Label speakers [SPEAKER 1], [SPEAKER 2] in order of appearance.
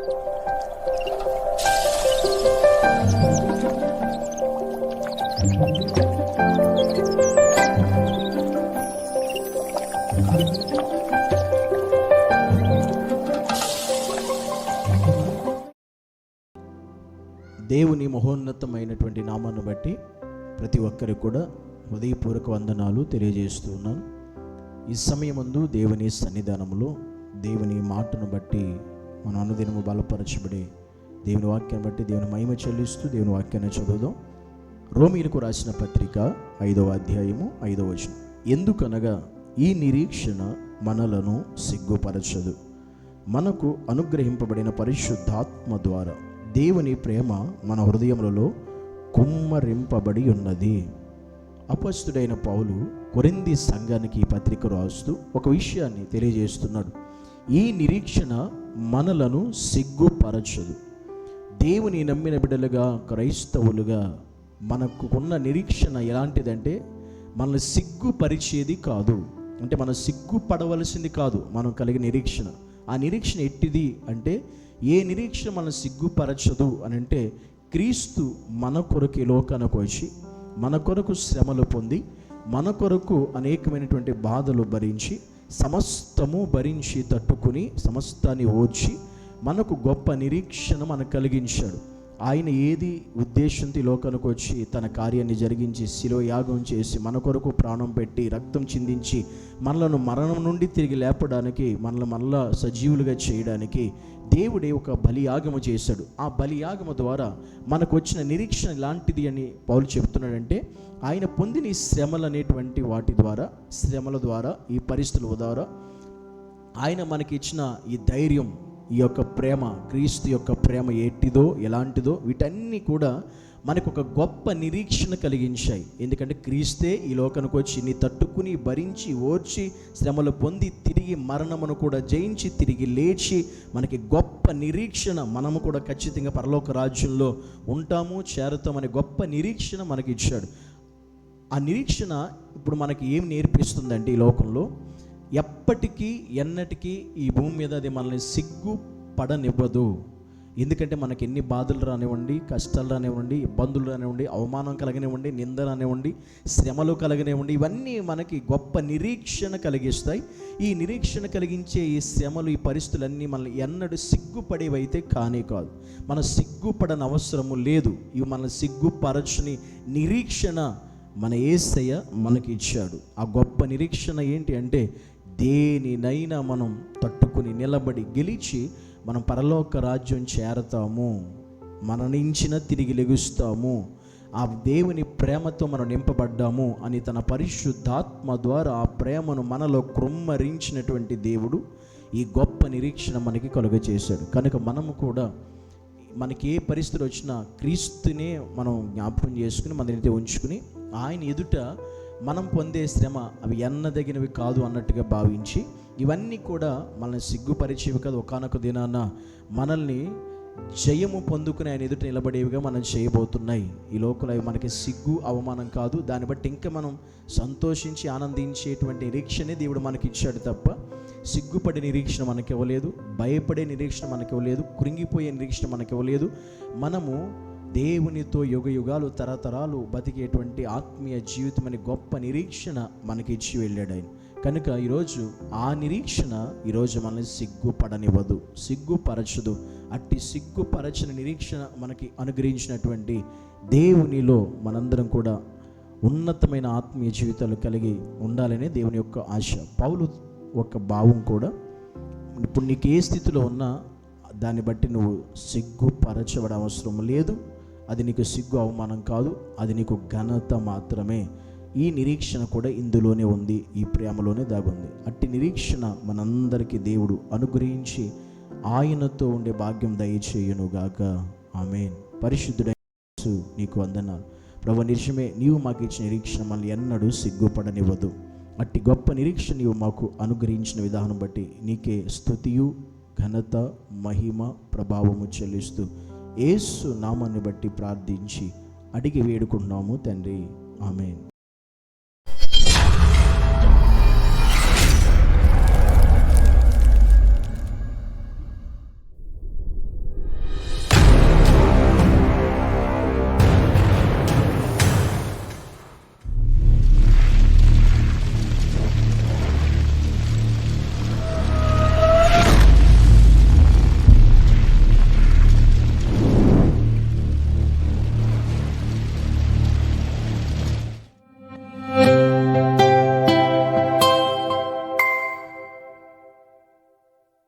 [SPEAKER 1] దేవుని మహోన్నతమైనటువంటి నామాన్ని బట్టి ప్రతి ఒక్కరికి కూడా హృదయపూర్వక వందనాలు తెలియజేస్తూ ఉన్నాను. ఈ సమయమందు దేవుని సన్నిధానంలో దేవుని మాటను బట్టి మనం అనుదినము బలపరచబడి దేవుని వాక్యాన్ని బట్టి దేవుని మహిమ చెల్లిస్తూ దేవుని వాక్యాన్ని చదువుదాం. రోమీయులకు రాసిన పత్రిక 5వ అధ్యాయము 5వ వచనం. ఎందుకనగా ఈ నిరీక్షణ మనలను సిగ్గుపరచదు, మనకు అనుగ్రహింపబడిన పరిశుద్ధాత్మ ద్వారా దేవుని ప్రేమ మన హృదయములలో కుమ్మరింపబడి ఉన్నది. అపొస్తలుడైన పౌలు కొరింథీ సంఘానికి ఈ పత్రిక రాస్తూ ఒక విషయాన్ని తెలియజేస్తున్నాడు. ఈ నిరీక్షణ మనలను సిగ్గుపరచదు. దేవుని నమ్మిన బిడ్డలుగా, క్రైస్తవులుగా మనకు ఉన్న నిరీక్షణ ఎలాంటిదంటే మనల్ని సిగ్గుపరిచేది కాదు. అంటే మనం సిగ్గుపడవలసింది కాదు మనం కలిగిన నిరీక్షణ. ఆ నిరీక్షణ ఎట్టిది అంటే, ఏ నిరీక్షణ మనం సిగ్గుపరచదు అని అంటే, క్రీస్తు మన కొరకు ఈ లోకానికి వచ్చి మన కొరకు శ్రమలు పొంది మన కొరకు అనేకమైనటువంటి బాధలు భరించి సమస్తము భరించి తట్టుకుని సమస్తాన్ని ఓర్చి మనకు గొప్ప నిరీక్షణ మనకు కలిగించాడు. ఆయన ఏది ఉద్దేశంతో ఈ లోకానికి వచ్చి తన కార్యాన్ని జరిగించి శిలువ యాగం చేసి మన కొరకు ప్రాణం పెట్టి రక్తం చిందించి మనలను మరణం నుండి తిరిగి లేపడానికి, మనల్ని మళ్ళా సజీవులుగా చేయడానికి దేవుడే ఒక బలియాగము చేశాడు. ఆ బలియాగము ద్వారా మనకు వచ్చిన నిరీక్షణ ఎలాంటిది అని పౌలు చెబుతున్నాడంటే, ఆయన పొందిన ఈ శ్రమలు అనేటువంటి వాటి ద్వారా, శ్రమల ద్వారా, ఈ పరిస్థితుల ద్వారా ఆయన మనకి ఇచ్చిన ఈ ధైర్యం, ఈ యొక్క ప్రేమ, క్రీస్తు యొక్క ప్రేమ ఎట్టిదో ఎలాంటిదో వీటన్నీ కూడా మనకు ఒక గొప్ప నిరీక్షణ కలిగించాయి. ఎందుకంటే క్రీస్తే ఈ లోకానికి వచ్చి నీ తట్టుకుని భరించి ఓర్చి శ్రమలు పొంది తిరిగి మరణమును కూడా జయించి తిరిగి లేచి మనకి గొప్ప నిరీక్షణ, మనము కూడా ఖచ్చితంగా పరలోక రాజ్యంలో ఉంటాము, చేరుతామనే గొప్ప నిరీక్షణ మనకి ఇచ్చాడు. ఆ నిరీక్షణ ఇప్పుడు మనకి ఏం నేర్పిస్తుందంటే, ఈ లోకంలో ఎప్పటికీ ఎన్నటికీ ఈ భూమి మీద అది మనల్ని సిగ్గుపడనివ్వదు. ఎందుకంటే మనకి ఎన్ని బాధలు రానివ్వండి, కష్టాలు రానివ్వండి, ఇబ్బందులు రానివ్వండి, అవమానం కలగనివ్వండి, నింద రానివ్వండి, శ్రమలు కలగనివ్వండి, ఇవన్నీ మనకి గొప్ప నిరీక్షణ కలిగిస్తాయి. ఈ నిరీక్షణ కలిగించే ఈ శ్రమలు, ఈ పరిస్థితులన్నీ మనల్ని ఎన్నడూ సిగ్గుపడేవైతే కానే కాదు. మనం సిగ్గుపడని అవసరము లేదు. ఇవి మనల్ని సిగ్గుపరచని నిరీక్షణ మన యేసయ్య మనకి ఇచ్చాడు. ఆ గొప్ప నిరీక్షణ ఏంటి అంటే, దేనినైనా మనం తట్టుకుని నిలబడి గెలిచి మనం పరలోక రాజ్యం చేరతాము, మరణించిన తిరిగి లెగుస్తాము, ఆ దేవుని ప్రేమతో మనం నింపబడ్డాము అని తన పరిశుద్ధాత్మ ద్వారా ఆ ప్రేమను మనలో కృమ్మరించినటువంటి దేవుడు ఈ గొప్ప నిరీక్షణ మనకి కలుగజేశాడు. కనుక మనము కూడా మనకి ఏ పరిస్థితులు వచ్చినా క్రీస్తునే మనం జ్ఞాపకం చేసుకుని మనైతే ఉంచుకుని ఆయన ఎదుట మనం పొందే శ్రమ అవి ఎన్నదగినవి కాదు అన్నట్టుగా భావించి, ఇవన్నీ కూడా మనల్ని సిగ్గుపరిచేవి కాదు, ఒకానొక దినాన మనల్ని జయము పొందుకుని ఆయన ఎదుట నిలబడేవిగా మనం చేయబోతున్నాయి. ఈ లోకంలో అవి మనకి సిగ్గు, అవమానం కాదు. దాన్ని బట్టి ఇంకా మనం సంతోషించి ఆనందించేటువంటి నిరీక్షనే దేవుడు మనకి ఇచ్చాడు తప్ప, సిగ్గుపడే నిరీక్షణ మనకి ఇవ్వలేదు, భయపడే నిరీక్షణ మనకి ఇవ్వలేదు, కృంగిపోయే నిరీక్షణ మనకి ఇవ్వలేదు. మనము దేవునితో యుగ యుగాలు తరతరాలు బతికేటువంటి ఆత్మీయ జీవితం అనే గొప్ప నిరీక్షణ మనకి ఇచ్చి వెళ్ళాడు ఆయన. కనుక ఈరోజు ఆ నిరీక్షణ ఈరోజు మనల్ని సిగ్గుపడనివ్వదు, సిగ్గుపరచదు. అట్టి సిగ్గుపరచిన నిరీక్షణ మనకి అనుగ్రహించినటువంటి దేవునిలో మనందరం కూడా ఉన్నతమైన ఆత్మీయ జీవితాలు కలిగి ఉండాలనే దేవుని యొక్క ఆశ. పౌలు ఒక భావం కూడా, ఇప్పుడు నీకు ఏ స్థితిలో ఉన్నా దాన్ని బట్టి నువ్వు సిగ్గుపరచబడ అవసరం లేదు. అది నీకు సిగ్గు, అవమానం కాదు, అది నీకు ఘనత మాత్రమే. ఈ నిరీక్షణ కూడా ఇందులోనే ఉంది, ఈ ప్రేమలోనే దాగుంది. అట్టి నిరీక్షణ మనందరికీ దేవుడు అనుగ్రహించి ఆయనతో ఉండే భాగ్యం దయచేయునుగాక. ఆమేన్. పరిశుద్ధుడైన యేసు నీకు వందనాలు ప్రభువా. నిజమే, నీవు మాకు ఇచ్చిన నిరీక్షణ మనల్ని ఎన్నడూ సిగ్గుపడనివ్వదు. అట్టి గొప్ప నిరీక్షణ నీవు మాకు అనుగ్రహించిన విధానం బట్టి నీకే స్తుతియు, ఘనత, మహిమ, ప్రభావము చెల్లిస్తూ యేసు నామాన్ని బట్టి ప్రార్థించి అడిగి వేడుకుంటున్నాము తండ్రి. ఆమేన్.